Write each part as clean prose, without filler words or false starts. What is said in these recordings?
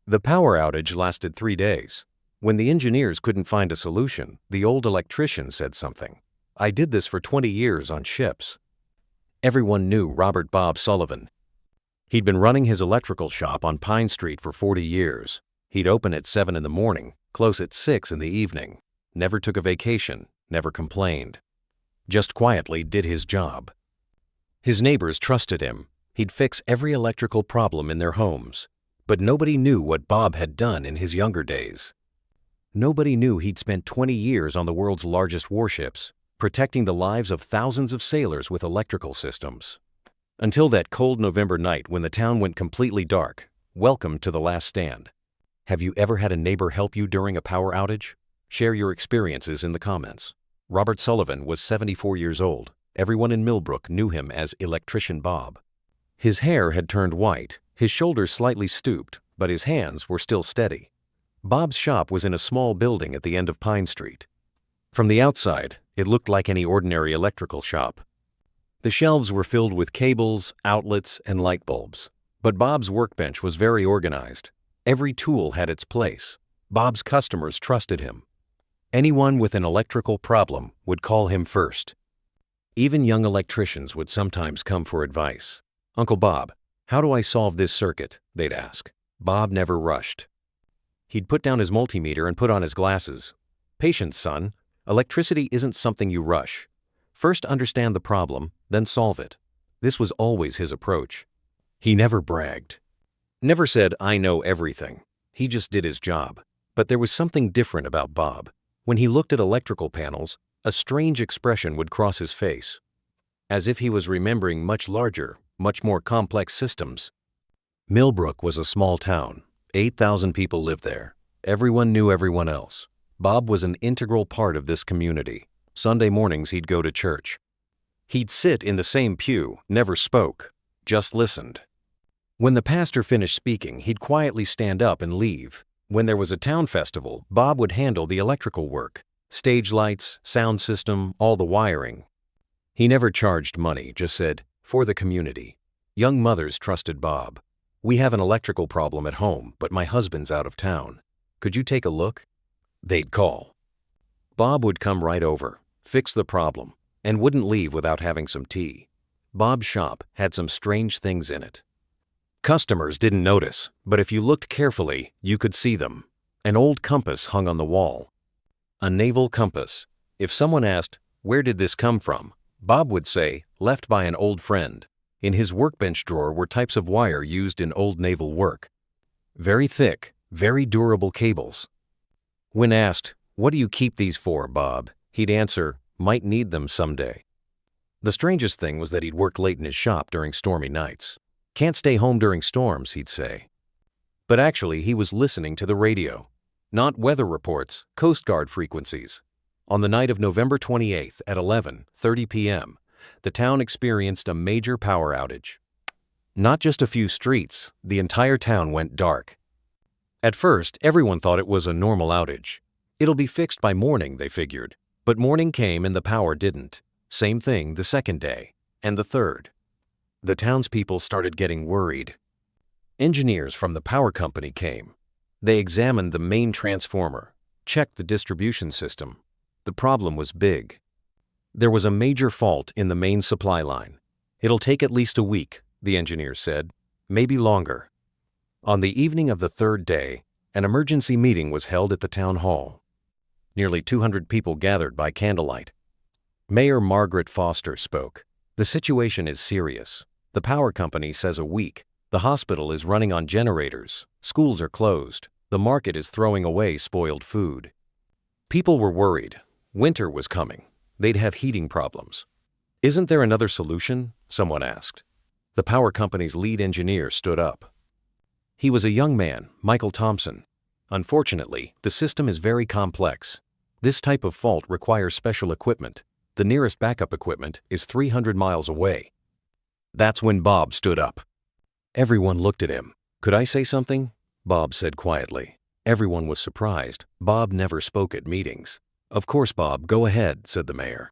The power outage lasted 3 days. When the engineers couldn't find a solution, the old electrician said something. "I did this for 20 years on ships." Everyone knew Bob Sullivan. He'd been running his electrical shop on Pine Street for 40 years. He'd open at 7 in the morning, close at 6 in the evening. Never took a vacation, never complained. Just quietly did his job. His neighbors trusted him. He'd fix every electrical problem in their homes. But nobody knew what Bob had done in his younger days. Nobody knew he'd spent 20 years on the world's largest warships, protecting the lives of thousands of sailors with electrical systems. Until that cold November night when the town went completely dark. Welcome to the last stand. Have you ever had a neighbor help you during a power outage? Share your experiences in the comments. Robert Sullivan was 74 years old. Everyone in Millbrook knew him as Electrician Bob. His hair had turned white, his shoulders slightly stooped, but his hands were still steady. Bob's shop was in a small building at the end of Pine Street. From the outside, it looked like any ordinary electrical shop. The shelves were filled with cables, outlets, and light bulbs. But Bob's workbench was very organized. Every tool had its place. Bob's customers trusted him. Anyone with an electrical problem would call him first. Even young electricians would sometimes come for advice. "Uncle Bob, how do I solve this circuit?" they'd ask. Bob never rushed. He'd put down his multimeter and put on his glasses. "Patience, son. Electricity isn't something you rush. First understand the problem, then solve it." This was always his approach. He never bragged. Never said, "I know everything." He just did his job. But there was something different about Bob. When he looked at electrical panels, a strange expression would cross his face, as if he was remembering much larger, much more complex systems. Millbrook was a small town. 8,000 people lived there. Everyone knew everyone else. Bob was an integral part of this community. Sunday mornings he'd go to church. He'd sit in the same pew, never spoke, just listened. When the pastor finished speaking, he'd quietly stand up and leave. When there was a town festival, Bob would handle the electrical work, stage lights, sound system, all the wiring. He never charged money, just said, "For the community." Young mothers trusted Bob. "We have an electrical problem at home, but my husband's out of town. Could you take a look?" They'd call. Bob would come right over, fix the problem, and wouldn't leave without having some tea. Bob's shop had some strange things in it. Customers didn't notice, but if you looked carefully, you could see them. An old compass hung on the wall. A naval compass. If someone asked, "Where did this come from?" Bob would say, "Left by an old friend." In his workbench drawer were types of wire used in old naval work. Very thick, very durable cables. When asked, "What do you keep these for, Bob?" he'd answer, "Might need them someday." The strangest thing was that he'd work late in his shop during stormy nights. "Can't stay home during storms," he'd say. But actually, he was listening to the radio. Not weather reports, Coast Guard frequencies. On the night of November 28th at 11:30 p.m., the town experienced a major power outage. Not just a few streets, the entire town went dark. At first, everyone thought it was a normal outage. It'll be fixed by morning, they figured. But morning came and the power didn't. Same thing the second day, and the third. The townspeople started getting worried. Engineers from the power company came. They examined the main transformer, checked the distribution system. The problem was big. There was a major fault in the main supply line. "It'll take at least a week," the engineers said, "maybe longer." On the evening of the third day, an emergency meeting was held at the town hall. Nearly 200 people gathered by candlelight. Mayor Margaret Foster spoke. "The situation is serious. The power company says a week. The hospital is running on generators. Schools are closed. The market is throwing away spoiled food." People were worried. Winter was coming. They'd have heating problems. "Isn't there another solution?" someone asked. The power company's lead engineer stood up. He was a young man, Michael Thompson. "Unfortunately, the system is very complex. This type of fault requires special equipment. The nearest backup equipment is 300 miles away." That's when Bob stood up. Everyone looked at him. "Could I say something?" Bob said quietly. Everyone was surprised. Bob never spoke at meetings. "Of course, Bob, go ahead," said the mayor.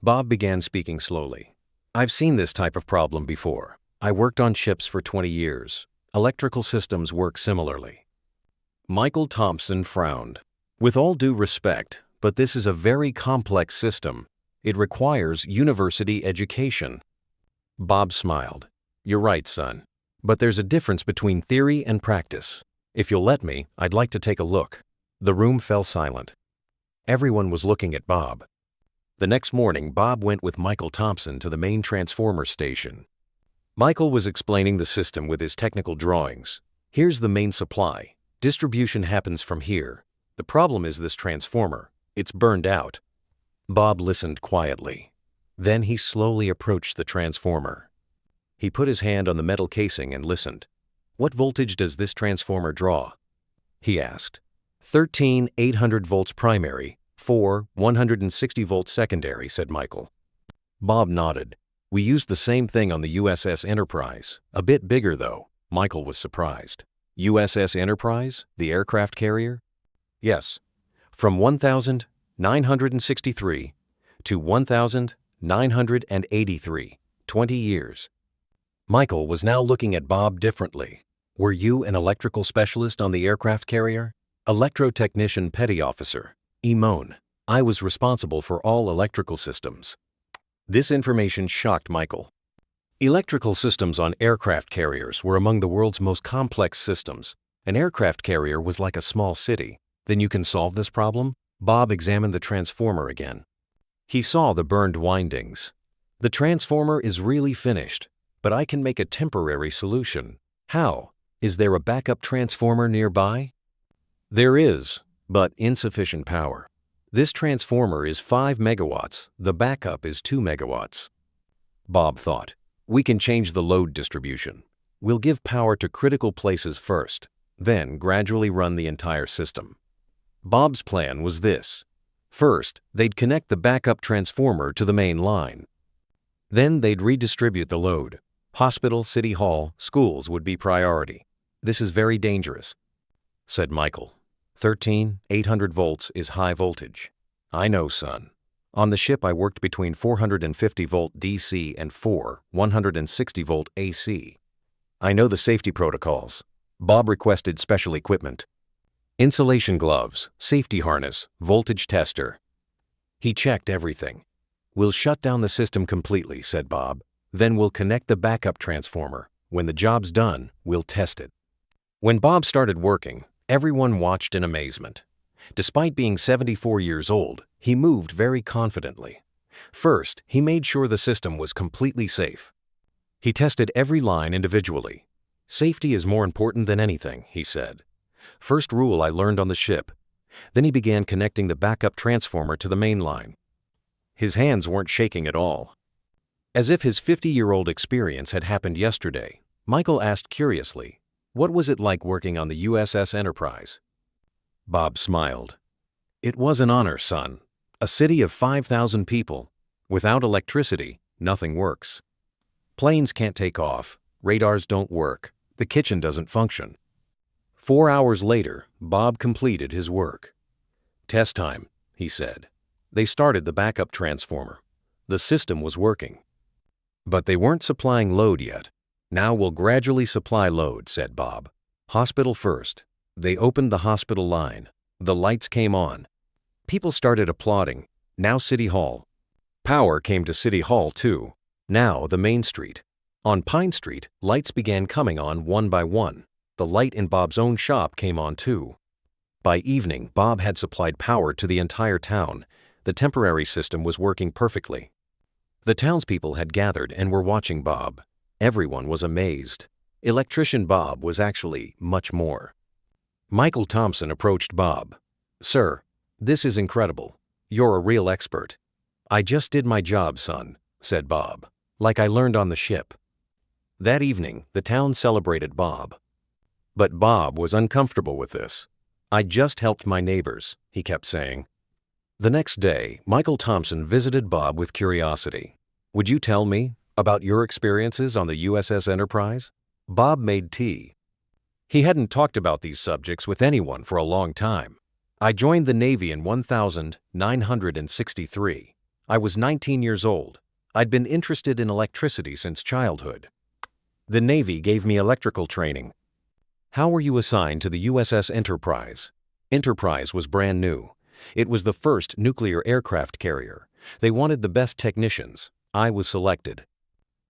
Bob began speaking slowly. "I've seen this type of problem before. I worked on ships for 20 years. Electrical systems work similarly. Michael Thompson frowned. With all due respect, but this is a very complex system. It requires university education. Bob smiled. You're right, son. But there's a difference between theory and practice. If you'll let me, I'd like to take a look. The room fell silent. Everyone was looking at Bob. The next morning, Bob went with Michael Thompson to the main transformer station. Michael was explaining the system with his technical drawings. Here's the main supply. Distribution happens from here. The problem is this transformer. It's burned out. Bob listened quietly. Then he slowly approached the transformer. He put his hand on the metal casing and listened. What voltage does this transformer draw? He asked. 13,800 volts primary, 160 volts secondary, said Michael. Bob nodded. We used the same thing on the USS Enterprise. A bit bigger, though. Michael was surprised. USS Enterprise, the aircraft carrier? Yes. From 1,963 to 1,983, 20 years. Michael was now looking at Bob differently. Were you an electrical specialist on the aircraft carrier? Electrotechnician Petty Officer. Emone. I was responsible for all electrical systems. This information shocked Michael. Electrical systems on aircraft carriers were among the world's most complex systems. An aircraft carrier was like a small city. Then you can solve this problem? Bob examined the transformer again. He saw the burned windings. The transformer is really finished, but I can make a temporary solution. How? Is there a backup transformer nearby? There is, but insufficient power. This transformer is 5 megawatts. The backup is 2 megawatts. Bob thought, we can change the load distribution. We'll give power to critical places first, then gradually run the entire system. Bob's plan was this. First, they'd connect the backup transformer to the main line. Then they'd redistribute the load. Hospital, city hall, schools would be priority. This is very dangerous, said Michael. 13,800 volts is high voltage. I know, son. On the ship I worked between 450 volt DC and 160 volt AC. I know the safety protocols. Bob requested special equipment. Insulation gloves, safety harness, voltage tester. He checked everything. We'll shut down the system completely, said Bob. Then we'll connect the backup transformer. When the job's done, we'll test it. When Bob started working, everyone watched in amazement. Despite being 74 years old, he moved very confidently. First, he made sure the system was completely safe. He tested every line individually. Safety is more important than anything, he said. First rule I learned on the ship. Then he began connecting the backup transformer to the main line. His hands weren't shaking at all. As if his 50-year-old experience had happened yesterday, Michael asked curiously, what was it like working on the USS Enterprise? Bob smiled. It was an honor, son. A city of 5,000 people. Without electricity, nothing works. Planes can't take off. Radars don't work. The kitchen doesn't function. 4 hours later, Bob completed his work. Test time, he said. They started the backup transformer. The system was working. But they weren't supplying load yet. Now we'll gradually supply load, said Bob. Hospital first. They opened the hospital line. The lights came on. People started applauding. Now City Hall. Power came to City Hall too. Now the Main Street. On Pine Street, lights began coming on one by one. The light in Bob's own shop came on too. By evening, Bob had supplied power to the entire town. The temporary system was working perfectly. The townspeople had gathered and were watching Bob. Everyone was amazed. Electrician Bob was actually much more. Michael Thompson approached Bob. Sir, this is incredible. You're a real expert. I just did my job, son, said Bob, like I learned on the ship. That evening, the town celebrated Bob. But Bob was uncomfortable with this. I just helped my neighbors, he kept saying. The next day, Michael Thompson visited Bob with curiosity. Would you tell me about your experiences on the USS Enterprise? Bob made tea. He hadn't talked about these subjects with anyone for a long time. I joined the Navy in 1963. I was 19 years old. I'd been interested in electricity since childhood. The Navy gave me electrical training. How were you assigned to the USS Enterprise? Enterprise was brand new. It was the first nuclear aircraft carrier. They wanted the best technicians. I was selected.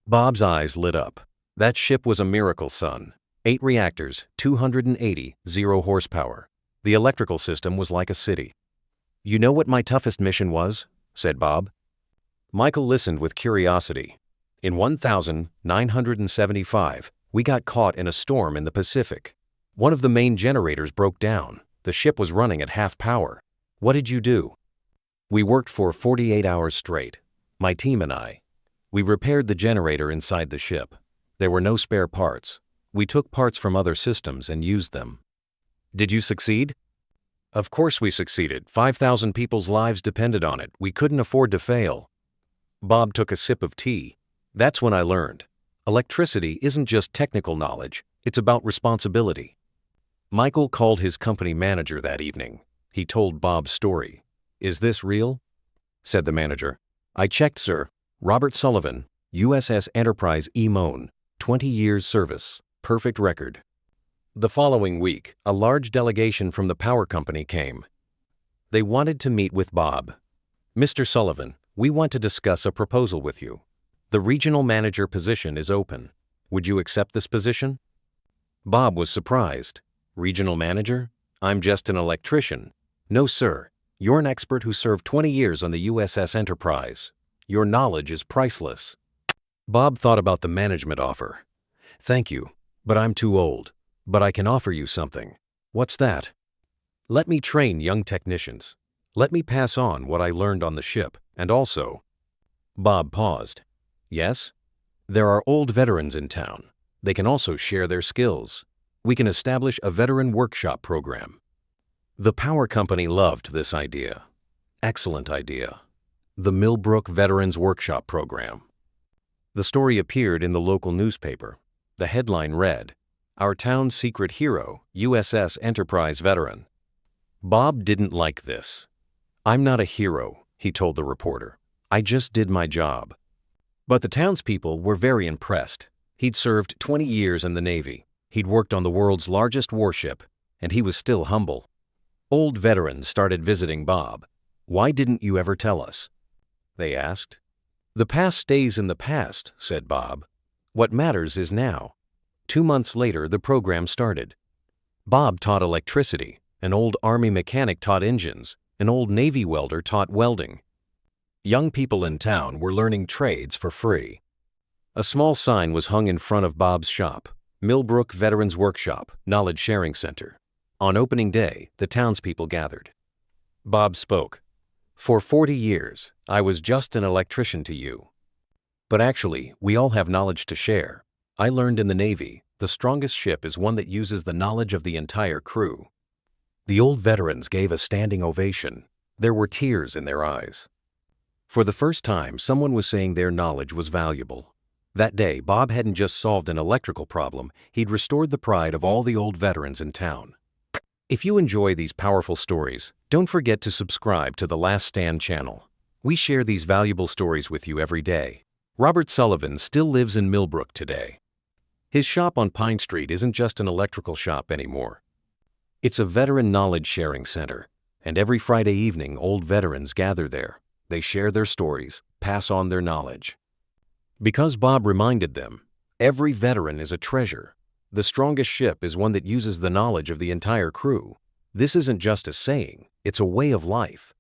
Bob's eyes lit up. That ship was a miracle, son. 8 reactors, 280, 0 horsepower. The electrical system was like a city. You know what my toughest mission was? Said Bob. Michael listened with curiosity. In 1975, we got caught in a storm in the Pacific. One of the main generators broke down. The ship was running at half power. What did you do? We worked for 48 hours straight. My team and I. We repaired the generator inside the ship. There were no spare parts. We took parts from other systems and used them. Did you succeed? Of course we succeeded. 5,000 people's lives depended on it. We couldn't afford to fail. Bob took a sip of tea. That's when I learned. Electricity isn't just technical knowledge. It's about responsibility. Michael called his company manager that evening. He told Bob's story. Is this real? Said the manager. I checked, sir. Robert Sullivan, USS Enterprise Revealed, 20 years service, perfect record. The following week, a large delegation from the power company came. They wanted to meet with Bob. Mr. Sullivan, we want to discuss a proposal with you. The regional manager position is open. Would you accept this position? Bob was surprised. Regional manager? I'm just an electrician. No, sir. You're an expert who served 20 years on the USS Enterprise. Your knowledge is priceless. Bob thought about the management offer. Thank you, but I'm too old. But I can offer you something. What's that? Let me train young technicians. Let me pass on what I learned on the ship, and also... Bob paused. Yes? There are old veterans in town. They can also share their skills. We can establish a veteran workshop program. The power company loved this idea. Excellent idea. The Millbrook Veterans Workshop Program. The story appeared in the local newspaper. The headline read, Our town's secret hero, USS Enterprise veteran. Bob didn't like this. I'm not a hero, he told the reporter. I just did my job. But the townspeople were very impressed. He'd served 20 years in the Navy. He'd worked on the world's largest warship, and he was still humble. Old veterans started visiting Bob. Why didn't you ever tell us? They asked. The past stays in the past, said Bob. What matters is now. 2 months later, the program started. Bob taught electricity. An old Army mechanic taught engines. An old Navy welder taught welding. Young people in town were learning trades for free. A small sign was hung in front of Bob's shop. Millbrook Veterans Workshop, Knowledge Sharing Center. On opening day, the townspeople gathered. Bob spoke. For 40 years, I was just an electrician to you. But actually, we all have knowledge to share. I learned in the Navy, the strongest ship is one that uses the knowledge of the entire crew. The old veterans gave a standing ovation. There were tears in their eyes. For the first time, someone was saying their knowledge was valuable. That day, Bob hadn't just solved an electrical problem, he'd restored the pride of all the old veterans in town. If you enjoy these powerful stories, don't forget to subscribe to the Last Stand channel. We share these valuable stories with you every day. Robert Sullivan still lives in Millbrook today. His shop on Pine Street isn't just an electrical shop anymore. It's a veteran knowledge sharing center, and every Friday evening old veterans gather there. They share their stories, pass on their knowledge. Because Bob reminded them, every veteran is a treasure. The strongest ship is one that uses the knowledge of the entire crew. This isn't just a saying, it's a way of life.